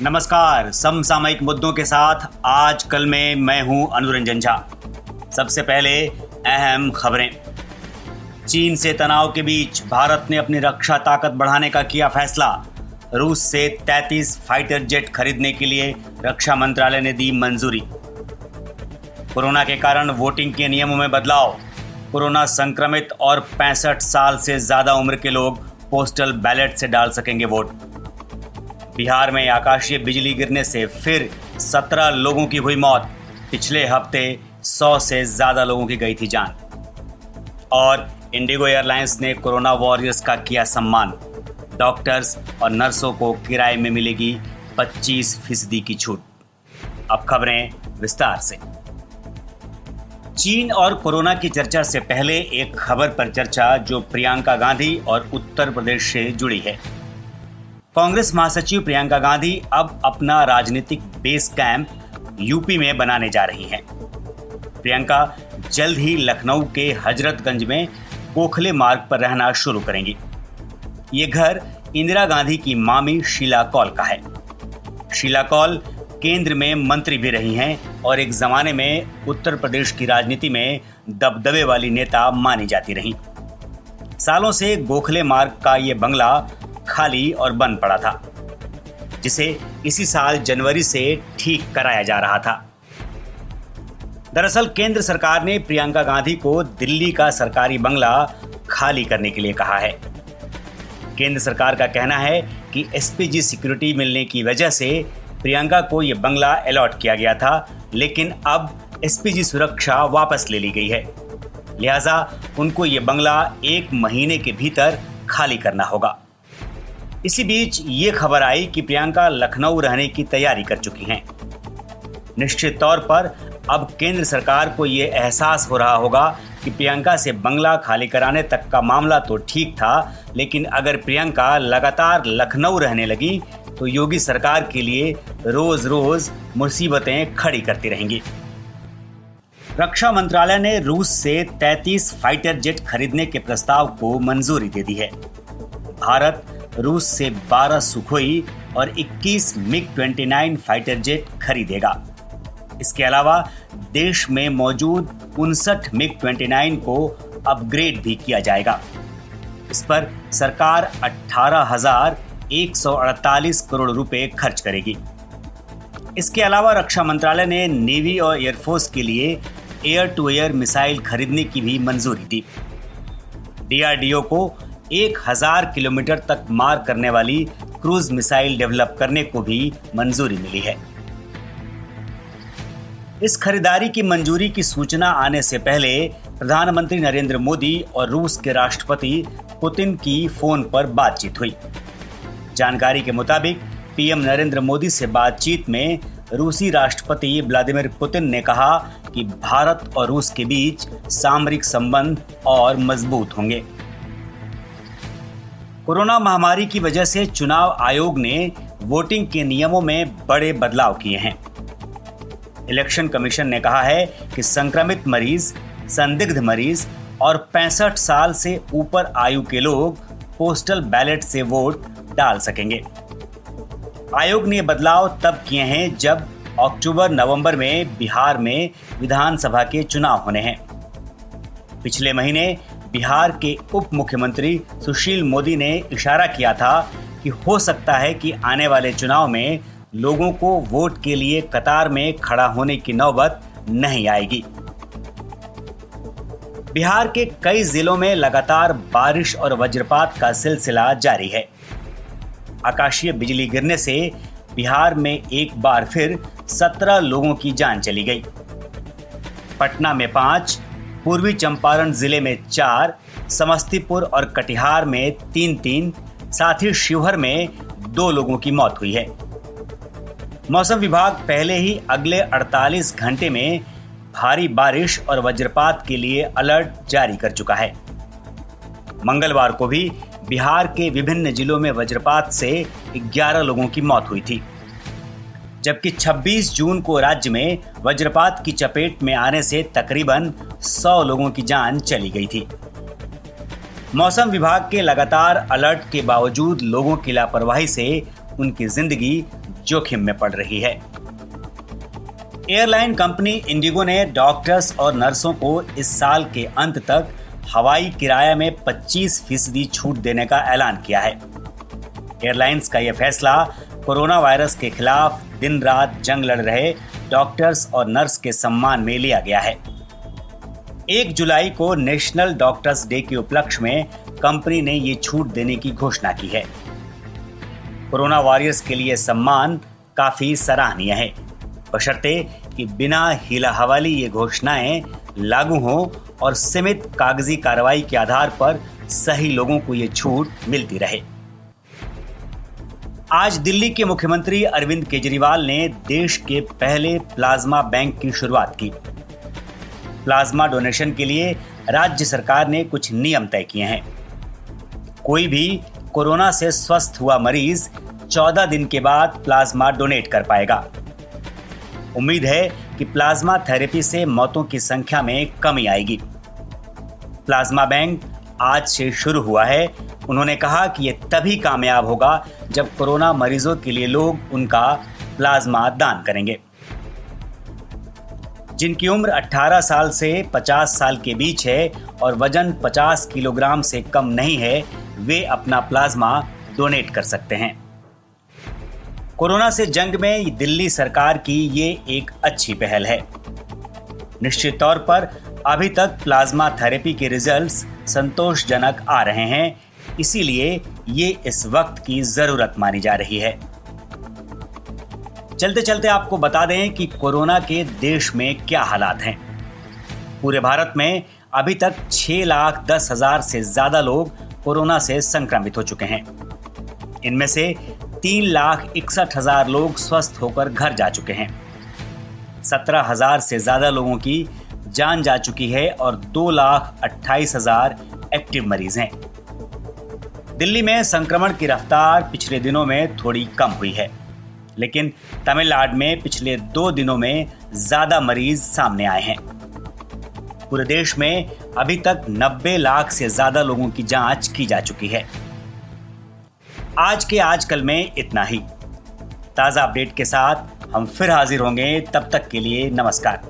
नमस्कार। समसामयिक मुद्दों के साथ आज कल में मैं हूं अनुरंजन झा। सबसे पहले अहम खबरें। चीन से तनाव के बीच भारत ने अपनी रक्षा ताकत बढ़ाने का किया फैसला। रूस से 33 फाइटर जेट खरीदने के लिए रक्षा मंत्रालय ने दी मंजूरी। कोरोना के कारण वोटिंग के नियमों में बदलाव। कोरोना संक्रमित और 65 साल से ज्यादा उम्र के लोग पोस्टल बैलेट से डाल सकेंगे वोट। बिहार में आकाशीय बिजली गिरने से फिर 17 लोगों की हुई मौत। पिछले हफ्ते 100 से ज्यादा लोगों की गई थी जान। और इंडिगो एयरलाइंस ने कोरोना वॉरियर्स का किया सम्मान। डॉक्टर्स और नर्सों को किराए में मिलेगी 25% की छूट। अब खबरें विस्तार से। चीन और कोरोना की चर्चा से पहले एक खबर पर चर्चा जो प्रियंका गांधी और उत्तर प्रदेश से जुड़ी है। कांग्रेस महासचिव प्रियंका गांधी अब अपना राजनीतिक बेस कैंप यूपी में बनाने जा रही हैं। प्रियंका जल्द ही लखनऊ के हजरतगंज में गोखले मार्ग पर रहना शुरू करेंगी। ये घर इंदिरा गांधी की मामी शीला कौल का है। शीला कौल केंद्र में मंत्री भी रही हैं और एक जमाने में उत्तर प्रदेश की राजनीति में दबदबे वाली नेता मानी जाती रहीं। सालों से गोखले मार्ग का ये बंगला खाली और बंद पड़ा था, जिसे इसी साल जनवरी से ठीक कराया जा रहा था। दरअसल केंद्र सरकार ने प्रियंका गांधी को दिल्ली का सरकारी बंगला खाली करने के लिए कहा है। केंद्र सरकार का कहना है कि एसपीजी सिक्योरिटी मिलने की वजह से प्रियंका को यह बंगला अलॉट किया गया था, लेकिन अब एसपीजी सुरक्षा वापस ले ली गई है। लिहाजा उनको ये बंगला 1 महीने के भीतर खाली करना होगा। इसी बीच ये खबर आई कि प्रियंका लखनऊ रहने की तैयारी कर चुकी हैं। निश्चित तौर पर अब केंद्र सरकार को ये एहसास हो रहा होगा कि प्रियंका से बंगला खाली कराने तक का मामला तो ठीक था, लेकिन अगर प्रियंका लगातार लखनऊ रहने लगी तो योगी सरकार के लिए रोज रोज मुसीबतें खड़ी करती रहेंगी। रक्षा मंत्रालय ने रूस से 33 फाइटर जेट खरीदने के प्रस्ताव को मंजूरी दे दी है। भारत रूस से 12 सुखोई और 21 मिग-29 फाइटर जेट खरीदेगा। इसके अलावा देश में मौजूद 59 मिग-29 को अपग्रेड भी किया जाएगा। इस पर सरकार 18,148 करोड़ रुपए खर्च करेगी। इसके अलावा रक्षा मंत्रालय ने नेवी और एयरफोर्स के लिए एयर टू एयर मिसाइल खरीदने की भी मंजूरी दी। डीआरडीओ को 1000 किलोमीटर तक मार करने वाली क्रूज मिसाइल डेवलप करने को भी मंजूरी मिली है। इस खरीदारी की मंजूरी की सूचना आने से पहले प्रधानमंत्री नरेंद्र मोदी और रूस के राष्ट्रपति पुतिन की फोन पर बातचीत हुई। जानकारी के मुताबिक पीएम नरेंद्र मोदी से बातचीत में रूसी राष्ट्रपति व्लादिमीर पुतिन ने कहा कि भारत और रूस के बीच सामरिक संबंध और मजबूत होंगे। कोरोना महामारी की वजह से चुनाव आयोग ने वोटिंग के नियमों में बड़े बदलाव किए हैं। इलेक्शन कमीशन ने कहा है कि संक्रमित मरीज, संदिग्ध मरीज और 65 साल से ऊपर आयु के लोग पोस्टल बैलेट से वोट डाल सकेंगे। आयोग ने बदलाव तब किए हैं जब अक्टूबर-नवंबर में बिहार में विधानसभा के चुनाव होने हैं। पिछले महीने बिहार के उप मुख्यमंत्री सुशील मोदी ने इशारा किया था कि हो सकता है कि आने वाले चुनाव में लोगों को वोट के लिए कतार में खड़ा होने की नौबत नहीं आएगी। बिहार के कई जिलों में लगातार बारिश और वज्रपात का सिलसिला जारी है। आकाशीय बिजली गिरने से बिहार में एक बार फिर 17 लोगों की जान चली गई। पटना में 5, पूर्वी चंपारण जिले में 4, समस्तीपुर और कटिहार में 3-3, साथ ही शिवहर में 2 लोगों की मौत हुई है। मौसम विभाग पहले ही अगले 48 घंटे में भारी बारिश और वज्रपात के लिए अलर्ट जारी कर चुका है। मंगलवार को भी बिहार के विभिन्न जिलों में वज्रपात से 11 लोगों की मौत हुई थी, जबकि 26 जून को राज्य में वज्रपात की चपेट में आने से तकरीबन 100 लोगों की जान चली गई थी। मौसम विभाग के लगातार अलर्ट के बावजूद लोगों की लापरवाही से उनकी जिंदगी जोखिम में पड़ रही है। एयरलाइन कंपनी इंडिगो ने डॉक्टर्स और नर्सों को इस साल के अंत तक हवाई किराया में 25% छूट देने का ऐलान किया है। एयरलाइंस का यह फैसला कोरोना वायरस के खिलाफ दिन रात जंग लड़ रहे डॉक्टर्स और नर्स के सम्मान में लिया गया है। 1 जुलाई को नेशनल डॉक्टर्स डे के उपलक्ष्य में कंपनी ने ये छूट देने की घोषणा की है। कोरोना वॉरियर्स के लिए सम्मान काफी सराहनीय है, बशर्ते कि बिना हीला हवाली ये घोषणाएं लागू हों और सीमित कागजी कार्रवाई के आधार पर सही लोगों को ये छूट मिलती रहे। आज दिल्ली के मुख्यमंत्री अरविंद केजरीवाल ने देश के पहले प्लाज्मा बैंक की शुरुआत की। प्लाज्मा डोनेशन के लिए राज्य सरकार ने कुछ नियम तय किए हैं। कोई भी कोरोना से स्वस्थ हुआ मरीज 14 दिन के बाद प्लाज्मा डोनेट कर पाएगा। उम्मीद है कि प्लाज्मा थेरेपी से मौतों की संख्या में कमी आएगी। प्लाज्मा बैंक आज से शुरू हुआ है। उन्होंने कहा कि यह तभी कामयाब होगा जब कोरोना मरीजों के लिए लोग उनका प्लाज्मा दान करेंगे। जिनकी उम्र 18 साल से 50 साल के बीच है और वजन 50 किलोग्राम से कम नहीं है, वे अपना प्लाज्मा डोनेट कर सकते हैं। कोरोना से जंग में दिल्ली सरकार की ये एक अच्छी पहल है। निश्चित तौर पर अभी तक प्लाज्मा थेरेपी के रिजल्ट्स संतोषजनक आ रहे हैं, इसीलिए ये इस वक्त की जरूरत मानी जा रही है। चलते चलते आपको बता दें कि कोरोना के देश में क्या हालात हैं। पूरे भारत में अभी तक 6,10,000 से ज्यादा लोग कोरोना से संक्रमित हो चुके हैं। इनमें से 3,61,000 लोग स्वस्थ होकर घर जा चुके हैं। 17,000 से ज्यादा लोगों की जान जा चुकी है और 2,28,000 एक्टिव मरीज हैं। दिल्ली में संक्रमण की रफ्तार पिछले दिनों में थोड़ी कम हुई है, लेकिन तमिलनाडु में पिछले 2 दिनों में ज्यादा मरीज सामने आए हैं। पूरे देश में अभी तक 90 लाख से ज्यादा लोगों की जांच की जा चुकी है। आज के आजकल में इतना ही। ताज़ा अपडेट के साथ हम फिर हाजिर होंगे। तब तक के लिए नमस्कार।